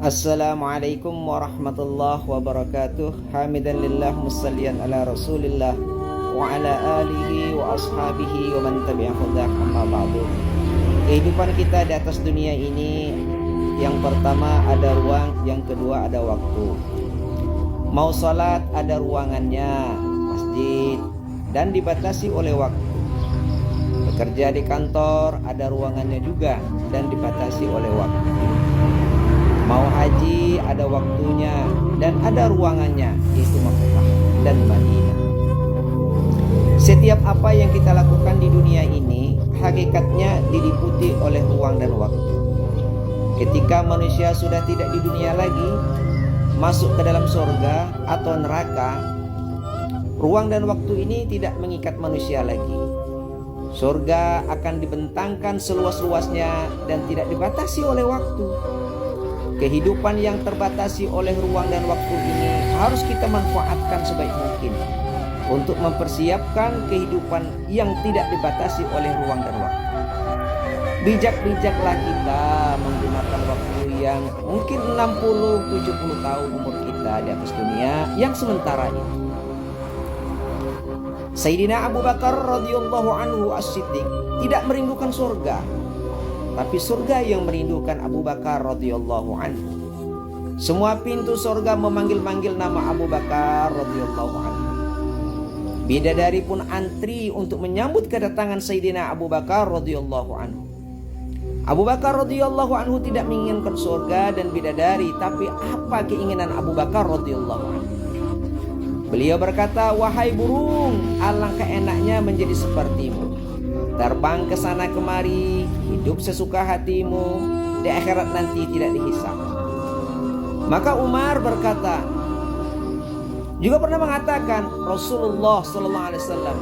Assalamualaikum warahmatullahi wabarakatuh. Hamidan lillah musallian ala rasulillah wa ala alihi wa ashabihi wa man tabi'ahu hudah, amma ba'du. Kehidupan kita di atas dunia ini, yang pertama ada ruang, yang kedua ada waktu. Mau salat ada ruangannya, masjid, dan dibatasi oleh waktu. Bekerja di kantor ada ruangannya juga dan dibatasi oleh waktu. Mau haji ada waktunya dan ada ruangannya, yaitu Makkah dan Madinah. Setiap apa yang kita lakukan di dunia ini hakikatnya diliputi oleh ruang dan waktu. Ketika manusia sudah tidak di dunia lagi, masuk ke dalam surga atau neraka, ruang dan waktu ini tidak mengikat manusia lagi. Surga akan dibentangkan seluas-luasnya dan tidak dibatasi oleh waktu. Kehidupan yang terbatasi oleh ruang dan waktu ini harus kita manfaatkan sebaik mungkin untuk mempersiapkan kehidupan yang tidak dibatasi oleh ruang dan waktu. Bijak-bijaklah kita menggunakan waktu yang mungkin 60-70 tahun umur kita di atas dunia yang sementara ini. Sayyidina Abu Bakar radhiyallahu anhu as-Siddiq tidak merindukan surga, tapi surga yang merindukan Abu Bakar radhiyallahu anhu. Semua pintu surga memanggil-manggil nama Abu Bakar radhiyallahu anhu. Bidadari pun antri untuk menyambut kedatangan Sayyidina Abu Bakar radhiyallahu anhu. Abu Bakar radhiyallahu anhu tidak menginginkan surga dan bidadari, tapi apa keinginan Abu Bakar radhiyallahu anhu? Beliau berkata, "Wahai burung, alangkah enaknya menjadi sepertimu. Terbang ke sana kemari, hidup sesuka hatimu, di akhirat nanti tidak dihisab." Maka Umar berkata, juga pernah mengatakan Rasulullah sallallahu alaihi wasallam,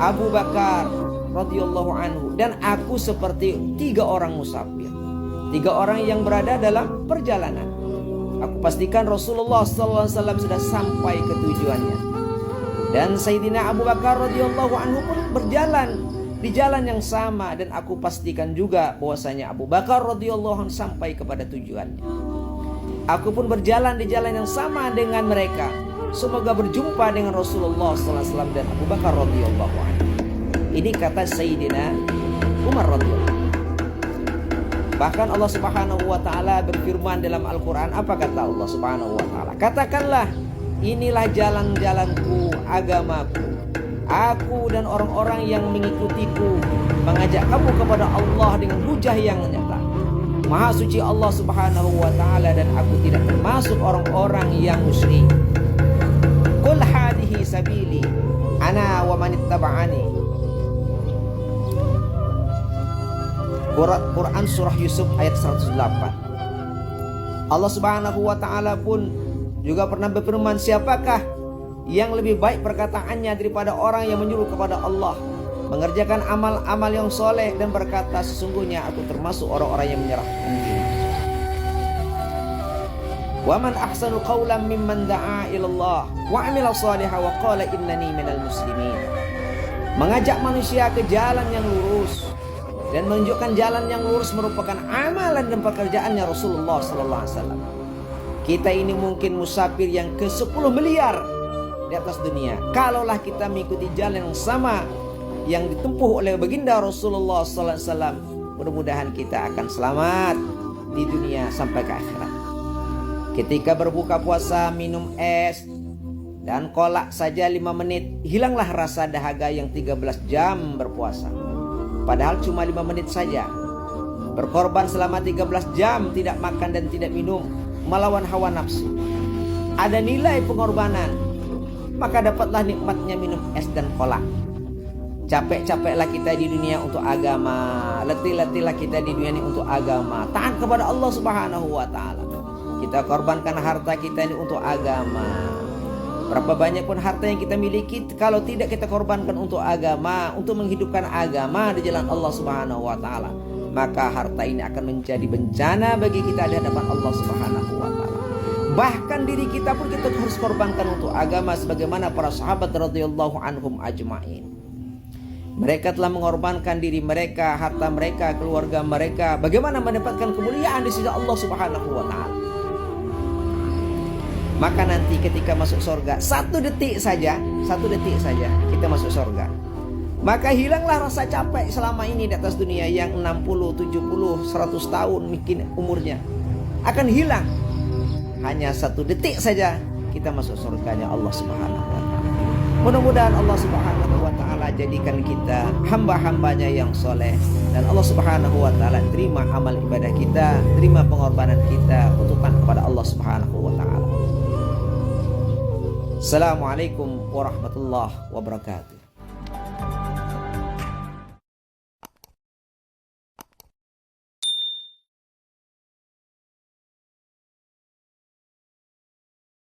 Abu Bakar radhiyallahu anhu dan aku seperti 3 orang musafir, 3 orang yang berada dalam perjalanan. Aku pastikan Rasulullah sallallahu alaihi wasallam sudah sampai ke tujuannya, dan Sayyidina Abu Bakar radhiyallahu anhu pun berjalan di jalan yang sama, dan aku pastikan juga bahwasanya Abu Bakar radhiyallahu anhu sampai kepada tujuannya. Aku pun berjalan di jalan yang sama dengan mereka. Semoga berjumpa dengan Rasulullah sallallahu alaihi wasallam dan Abu Bakar radhiyallahu anhu. Ini kata Sayyidina Umar radhiyallahu anhu. Bahkan Allah Subhanahu wa taala berfirman dalam Al-Qur'an, apa kata Allah Subhanahu wa taala? Katakanlah, inilah jalan-jalanku, agamaku. Aku dan orang-orang yang mengikutiku mengajak kamu kepada Allah dengan hujah yang nyata. Maha suci Allah Subhanahu wa taala, dan aku tidak termasuk orang-orang yang musyrik. Qul hadhihi sabili ana wa man ittaba'ani. Quran surah Yusuf ayat 108. Allah Subhanahu wa taala pun juga pernah berfirman, siapakah yang lebih baik perkataannya daripada orang yang menyuruh kepada Allah, mengerjakan amal-amal yang soleh dan berkata, sesungguhnya aku termasuk orang-orang yang menyerahkan diri. Wa man ahsanu qawlan mimman da'a ilallah wa 'amila shalihan wa qala innani minal muslimin. Mengajak manusia ke jalan yang lurus dan menunjukkan jalan yang lurus merupakan amalan dan pekerjaannya Rasulullah sallallahu alaihi wasallam. Kita ini mungkin musafir yang ke-10 miliar di atas dunia. Kalaulah kita mengikuti jalan yang sama yang ditempuh oleh baginda Rasulullah sallallahu alaihi wasallam, mudah-mudahan kita akan selamat di dunia sampai ke akhirat. Ketika berbuka puasa, minum es dan kolak saja 5 menit, hilanglah rasa dahaga yang 13 jam berpuasa. Padahal cuma 5 menit saja. Berkorban selama 13 jam tidak makan dan tidak minum, melawan hawa nafsu. Ada nilai pengorbanan, maka dapatlah nikmatnya minum es dan kolak. Capek-capeklah kita di dunia untuk agama, letih-letihlah kita di dunia ini untuk agama, taat kepada Allah Subhanahu wa taala. Kita korbankan harta kita ini untuk agama. Berapa banyak pun harta yang kita miliki, kalau tidak kita korbankan untuk agama, untuk menghidupkan agama di jalan Allah Subhanahu wa taala, maka harta ini akan menjadi bencana bagi kita di hadapan Allah Subhanahu wa taala. Bahkan diri kita pun kita harus korbankan untuk agama, sebagaimana para sahabat radhiyallahu anhum ajma'in. Mereka telah mengorbankan diri mereka, harta mereka, keluarga mereka. Bagaimana mendapatkan kemuliaan di sisi Allah Subhanahu wa taala? Maka nanti ketika masuk surga, satu detik saja kita masuk surga. Maka hilanglah rasa capek selama ini di atas dunia yang 60, 70, 100 tahun mungkin umurnya. Akan hilang. Hanya satu detik saja kita masuk surganya Allah Subhanahu wa ta'ala. Mudah-mudahan Allah Subhanahu wa ta'ala jadikan kita hamba-hambanya yang soleh, dan Allah Subhanahu wa ta'ala terima amal ibadah kita, terima pengorbanan kita untuk kepada Allah Subhanahu wa ta'ala. Assalamualaikum warahmatullahi wabarakatuh.